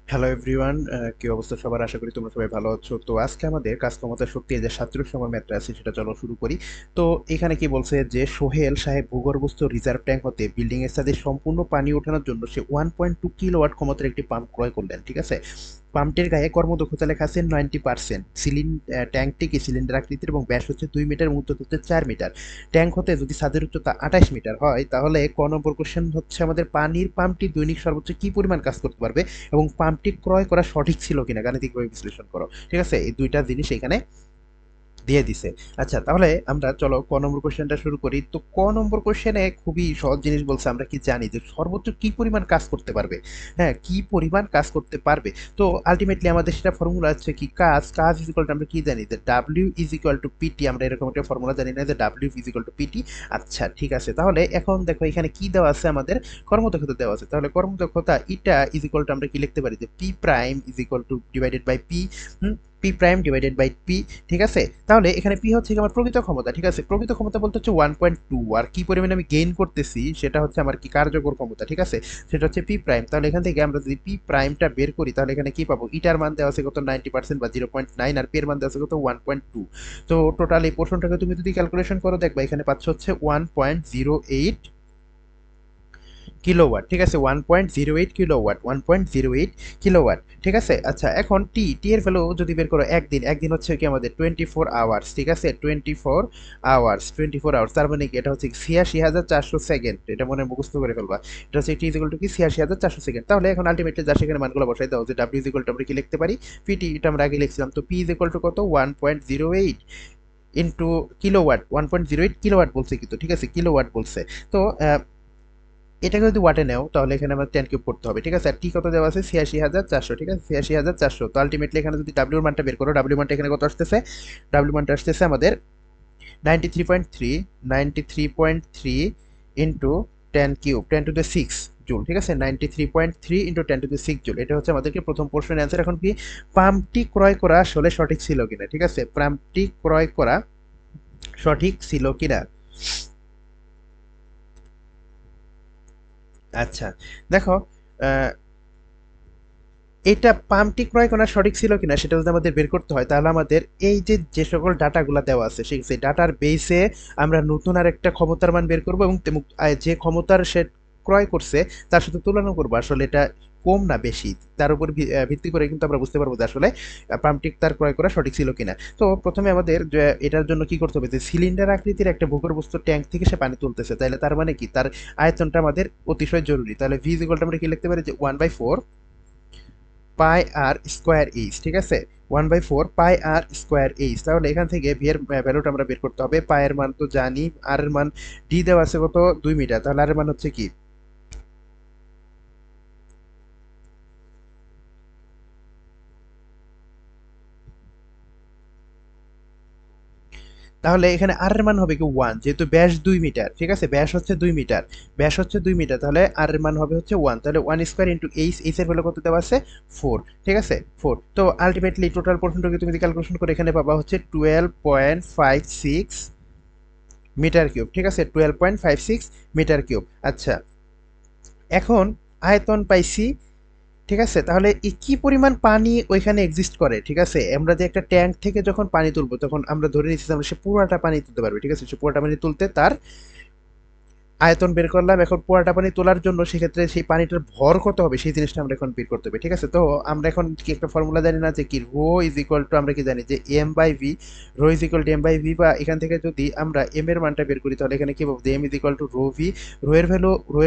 Hello everyone, কি অবস্থা সবার? আশা করি তোমরা সবাই ভালো আছো। তো আজকে আমাদের কাজ ক্ষমতা শক্তি যে 47 নম্বর ম্যাথটা আছে সেটা চলো শুরু করি। তো এখানে কি বলছে যে সোহেল সাহেব ভূগর্ভস্থ রিজার্ভ ট্যাঙ্ক হতে বিল্ডিং এর ছাদে সম্পূর্ণ পানি ওঠানোর জন্য সে 1.2 কিলোওয়াট ক্ষমতার একটি পাম্প ক্রয় করলেন। ঠিক আছে, পাম্পটির গায়ে কর্মদক্ষতা লেখা আছে 90%। ট্যাঙ্কটি কি সিলিন্ডার আকৃতির এবং ব্যাস হচ্ছে 2 মিটার, উচ্চতা হচ্ছে 4 মিটার। ট্যাঙ্ক হতে যদি ছাদের উচ্চতা 28 মিটার হয় তাহলে ক নম্বর কোশ্চেন হচ্ছে আমাদের পানির পাম্পটি দৈনিক সর্বোচ্চ কি পরিমাণ কাজ করতে পারবে এবং পাম্পটি ক্রয় করা সঠিক ছিল কিনা গাণিতিকভাবে বিশ্লেষণ করো। ঠিক আছে, এই দুইটা জিনিস এখানে দিয়ে দিছে। আচ্ছা, তাহলে আমরা চলো ক নম্বর কোশ্চেনটা শুরু করি। তো ক নম্বর কোশ্চেনে খুবই সহজ জিনিস বলছে, আমরা কি জানি যে সর্বোচ্চ কি পরিমাণ কাজ করতে পারবে। হ্যাঁ, কি পরিমাণ কাজ করতে পারবে। তো আলটিমেটলি আমাদের সেটা ফর্মুলা হচ্ছে কি, কাজ কাজ ইজ ইকুয়াল টু, আমরা কি জানি যে ডাব্লিউ ইজ ইকুয়াল টু পিটি। আমরা এরকম একটা ফর্মুলা জানি না যে ডাব্লিউ ইজ ইকুয়াল টু পিটি। আচ্ছা ঠিক আছে, তাহলে এখন দেখো এখানে কি দেওয়া আছে, আমাদের কর্মদক্ষতা দেওয়া আছে। তাহলে কর্মদক্ষতা ইটা ইজ ইকুয়াল টু আমরা কি লিখতে পারি যে p prime is equal to divided by p. P prime divided by p. ঠিক আছে, তাহলে এখানে পি হচ্ছে আমার প্রকৃত ক্ষমতা। ঠিক আছে, প্রকৃত ক্ষমতা বলতে হচ্ছে 1.2, আর কি পরিমাণে আমি গেইন করতেছি সেটা হচ্ছে আমার কি কার্যকর ক্ষমতা। ঠিক আছে, সেটা হচ্ছে পি প্রাইম। তাহলে এখান থেকে আমরা যদি পি প্রাইমটা বের করি তাহলে এখানে কি পাবো, ইটার মান দেওয়া আছে কত 90% বা 0.9, আর পি এর মান দেওয়া আছে কত 1.2। তো টোটাল এই পোর্শনটাকে তুমি যদি ক্যালকুলেশন করো দেখবা এখানে পাচ্ছ হচ্ছে 1.08 কিলোওয়াট। ঠিক আছে, 1.08 কিলোওয়াট, 1.08 কিলোওয়াট। ঠিক আছে, আচ্ছা এখন টি টি এর ভ্যালু যদি বের করো, একদিন একদিন হচ্ছে কি আমাদের 24 আওয়ার্স। ঠিক আছে, 24 আওয়ার্স, তার মানে কি এটা হচ্ছে 86,400 সেকেন্ড। এটা মনে মুখস্থ করে ফেলবা। এটা হচ্ছে টি ইকুয়াল টু কি 86,400 সেকেন্ড। তাহলে এখন আলটিমেটলি যা সেখানে মানগুলো বসাই দাও যে ডাব্লিউ ইকুয়াল টু আমরা কি লিখতে পারি, পিটি, এটা আমরা আগে লিখছিলাম। তো পি ইকুয়াল টু কত 1.08 ইন্টু কিলোওয়াট, 1.08 কিলোওয়াট বলছে কিন্তু। ঠিক আছে, কিলোওয়াট বলছে। তো এটাকে যদি ওয়াটে নেও তাহলে এখানে আমার 10 কিউব করতে হবে। ঠিক আছে, আর টি কত দেওয়া আছে 86,400। ঠিক আছে, 86,400। তো আলটিমেটলি এখানে যদি ডাব্লিউর মানটা বের করো, ডাব্লিউ মানটা এখানে কত আসতেছে, ডাব্লিউ মানটা আসতেছে আমাদের 93.3, 93.3 into 10 cube, 10 to the 6 joule. ঠিক আছে, 93.3 ইন্টু 10 টু দ্য 6 জুল। এটা হচ্ছে আমাদেরকে প্রথম প্রশ্নের অ্যান্সার। এখন কি পাম্পটি ক্রয় করা আসলে সঠিক ছিল কিনা। ঠিক আছে, পাম্পটি ক্রয় করা সঠিক ছিল কিনা। আচ্ছা দেখো, আহ, এটা পাম্পটি ক্রয় করা সঠিক ছিল কিনা সেটা যদি আমাদের বের করতে হয় তাহলে আমাদের এই যে যে সকল ডাটাগুলো দেওয়া আছে সেই ডাটার বেসে আমরা নতুন আর একটা ক্ষমতার মান বের করবো এবং যে ক্ষমতার সে ক্রয় করছে তার সাথে তুলনা করবো আসলে এটা কম না বেশি। তার উপর ভিত্তি করে কিন্তু আমরা বুঝতে পারবো যে আসলে পাম্পটি তার ক্রয় করা সঠিক ছিল কিনা। তো প্রথমে আমাদের এটার জন্য কি করতে হবে, যে সিলিন্ডার আকৃতির একটা ভূগর্ভস্থ ট্যাঙ্ক থেকে সে পানি তুলতেছে, তাহলে তার মানে কি তার আয়তনটা আমাদের অতিশয় জরুরি। তাহলে ভি ইকুয়াল আমরা কি লিখতে পারি যে 1/4 পাই আর স্কোয়ার এইচ। ঠিক আছে, 1/4 পাই আর স্কোয়ার এইচ। তাহলে এখান থেকে ভি এর ভ্যালুটা আমরা বের করতে হবে। পাই এর মান তো জানি, আর এর মান ডি দেওয়া আছে কত 2 মিটার, তাহলে আর এর মান হচ্ছে কি, তাহলে এখানে আর এর মান হবে কি 1, যেহেতু ব্যাস 2 মিটার। ঠিক আছে, ব্যাস হচ্ছে 2 মিটার, ব্যাস হচ্ছে 2 মিটার, তাহলে আর এর মান হবে হচ্ছে 1। তাহলে 1 স্কোয়ার ইন্টু এইচ, এইচ এর ভ্যালু কত দেওয়া আছে 4। ঠিক আছে, 4। তো আলটিমেটলি টোটাল পোর্শনটাকে তুমি ক্যালকুলেশন করে এখানে পাবা হচ্ছে 12.56 মিটার কিউব। ঠিক আছে, 12.56 মিটার কিউব। আচ্ছা, এখন আয়তন পাইছি। ঠিক আছে, তাহলে কি পরিমাণ পানি ওইখানে এক্সিস্ট করে। ঠিক আছে, আমরা যে একটা ট্যাঙ্ক থেকে যখন পানি তুলবো তখন আমরা ধরে নিচ্ছি যে আমরা সে পুরোটা পানি তুলতে পারবে। ঠিক আছে, সে পুরোটা পানি তুলতে তার আয়তন বের করলাম। এখন পোয়াটা পানি তোলার জন্য সেক্ষেত্রে সেই পানিটার ভর কত হবে সেই জিনিসটা আমরা এখন বের করতে হবে। ঠিক আছে, তো আমরা এখন কি একটা ফর্মুলা জানি না যে কি রো ইজ ইকুয়াল টু, আমরা কি জানি যে m by v, rho is equal to m by v, বা এখান থেকে যদি আমরা এম এর মানটা বের করি তাহলে এখানে কি পাবো, m is equal to rho v. Rho এর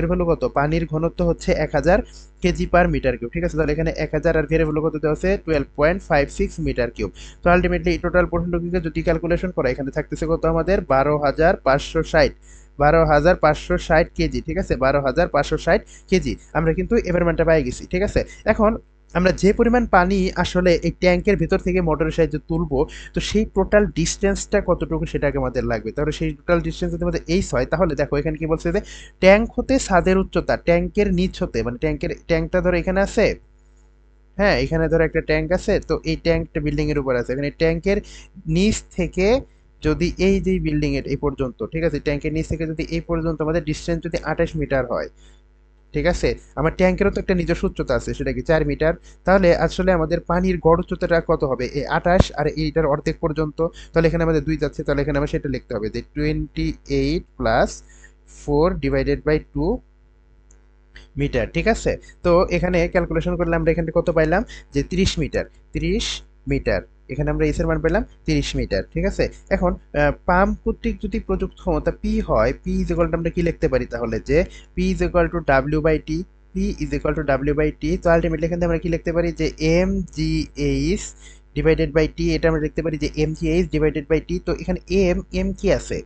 ভ্যালু কত, পানির ঘনত্ব হচ্ছে 1000 কেজি পার মিটার কিউব। ঠিক আছে, তাহলে এখানে 1000 আর ভি এর ভ্যালু কত দেওয়া আছে 12.56 মিটার কিউব। তো আলটিমেটলি টোটাল পোর্শনটুকুকে যদি ক্যালকুলেশন করা এখানে থাকতেছে কত আমাদের 12,560, 12,560 কেজি। ঠিক আছে, 12,560 কেজি আমরা কিন্তু এবার মানটা পাই গেছি। ঠিক আছে, এখন আমরা যে পরিমাণ পানি আসলে এই ট্যাঙ্কের ভেতর থেকে মোটরের সাহায্যে তুলবো, তো সেই টোটাল ডিস্টেন্সটা কতটুকু সেটাকে আমাদের লাগবে। তাহলে সেই টোটাল ডিস্টেন্স যদি আমাদের এইচ হয় তাহলে দেখো এখানে কি বলছে যে ট্যাঙ্ক হতে ছাদের উচ্চতা, ট্যাঙ্কের নিচ হতে, মানে ট্যাঙ্কটা ধরো এখানে আছে। হ্যাঁ, এখানে ধরো একটা ট্যাঙ্ক আছে, তো এই ট্যাঙ্কটা বিল্ডিং এর উপর আছে। এখানে ট্যাঙ্কের নিচ থেকে যদি এই যে বিল্ডিং এর এই পর্যন্ত, ঠিক আছে, ট্যাঙ্কের নিচ থেকে যদি এই পর্যন্ত আমাদের ডিস্টেন্স যদি 28 মিটার হয়। ঠিক আছে, আমার ট্যাঙ্কেরও তো একটা নিজস্ব উচ্চতা আছে, সেটা কি 4 মিটার। তাহলে আসলে আমাদের পানির গড় উচ্চতাটা কত হবে, এই 28 আর এইটার অর্ধেক পর্যন্ত। তাহলে এখানে আমাদের 2 যাচ্ছে, তাহলে এখানে আমরা সেটা লিখতে হবে যে 28 প্লাস 4/2 মিটার, ঠিক আছে। তো এখানে ক্যালকুলেশন করলে আমরা এখানে কত পাইলাম, যে 30 মিটার। 30 মিটার, এখানে আমরা এস এর মান পেলাম 30 মিটার, ঠিক আছে। এখন পাম্প কর্তৃক যদি প্রযুক্ত ক্ষমতা পি হয়, পি ইজ ইকুয়াল টু আমরা কি লিখতে পারি তাহলে, যে P is equal to W by T. P is equal to W by T, তো আলটিমেটলি এখানে আমরা কি লিখতে পারি, যে M G H divided by T, এটা আমরা লিখতে পারি যে M G H divided by T. তো এখানে এম এম কি আছে,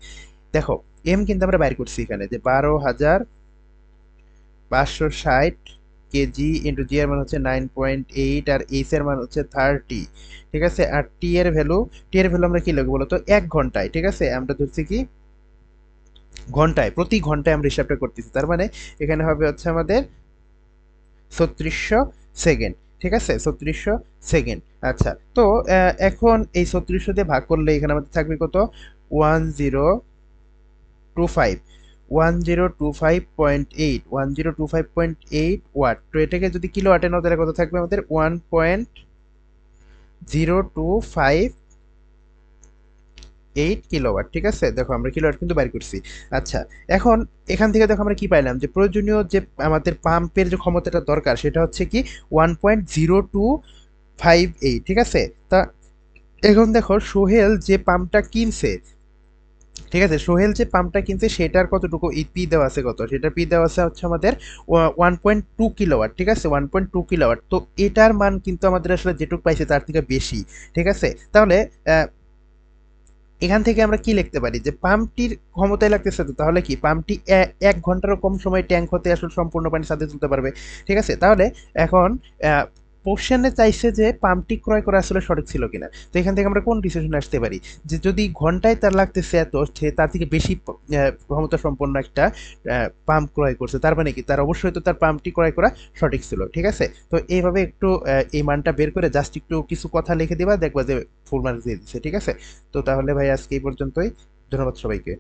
দেখো এম কিন্তু আমরা বাইর করছি এখানে, যে 12,560 কেজি ইন্টু জি এর মান হচ্ছে 9.8, আর এইচ এর মান হচ্ছে 30, ঠিক আছে। আর টি এর ভ্যালু আমরা কি লিখবো বলতো, 1 ঘন্টায়, ঠিক আছে। আমরা ধরছি কি ঘন্টায়, প্রতি ঘন্টায় আমরা হিসাবটা করতেছি, তার মানে এখানে হবে হচ্ছে আমাদের 3600 সেকেন্ড, ঠিক আছে, 3600 সেকেন্ড। আচ্ছা, তো এখন এই 3600 দিয়ে ভাগ করলে এখানে আমাদের থাকবে কত, 1025, 1025.8 তো এটাকে যদি কিলো ওয়াটে নাও তাহলে কত থাকবে আমাদের, 1.025 কিলোওয়াট, ঠিক আছে। দেখো আমরা কিলোওয়াট কিন্তু বাইর করছি। আচ্ছা, এখন এখান থেকে দেখো আমরা কি পাইলাম, যে প্রয়োজনীয় যে আমাদের পাম্পের যে ক্ষমতাটা দরকার সেটা হচ্ছে কি 1.0258, ঠিক আছে। তা এখন দেখো সোহেল যে পাম্পটা কিনছে, ঠিক আছে, সোহেল যে পাম্পটা কিনছে সেটার কতটুকু এই পি দেওয়া আছে, কত সেটা পি দেওয়া আছে হচ্ছে আমাদের 1.2 কিলোওয়াট, ঠিক আছে, 1.2 কিলোওয়াট। তো এটার মান কিন্তু আমাদের আসলে যেটুকু পাইছে তার থেকে বেশি, ঠিক আছে। তাহলে এখান থেকে আমরা কি লিখতে পারি, যে পাম্পটির ক্ষমতায় লাগতেছে, তো তাহলে কি পাম্পটি 1 ঘন্টারও কম সময় ট্যাঙ্ক হতে আসলে সম্পূর্ণ পানি সাথে তুলতে পারবে, ঠিক আছে। তাহলে এখন কোশ্চেনে চাইছে যে পাম্পটি ক্রয় করা আসলে সঠিক ছিল কিনা। তো এখান থেকে আমরা কোন ডিসিশনে আসতে পারি, যে যদি ঘন্টায় তার লাগতেছে এত, সে তার থেকে বেশি ক্ষমতা সম্পন্ন একটা পাম্প ক্রয় করছে, তার মানে কি তার অবশ্যই তো তার পাম্পটি ক্রয় করা সঠিক ছিল, ঠিক আছে। তো এইভাবে একটু এই মানটা বের করে জাস্ট একটু কিছু কথা লিখে দিবা, দেখবা যে ফুল মার্ক দিয়ে দিচ্ছে, ঠিক আছে। তো তাহলে ভাই আজকে এই পর্যন্তই, ধন্যবাদ সবাইকে।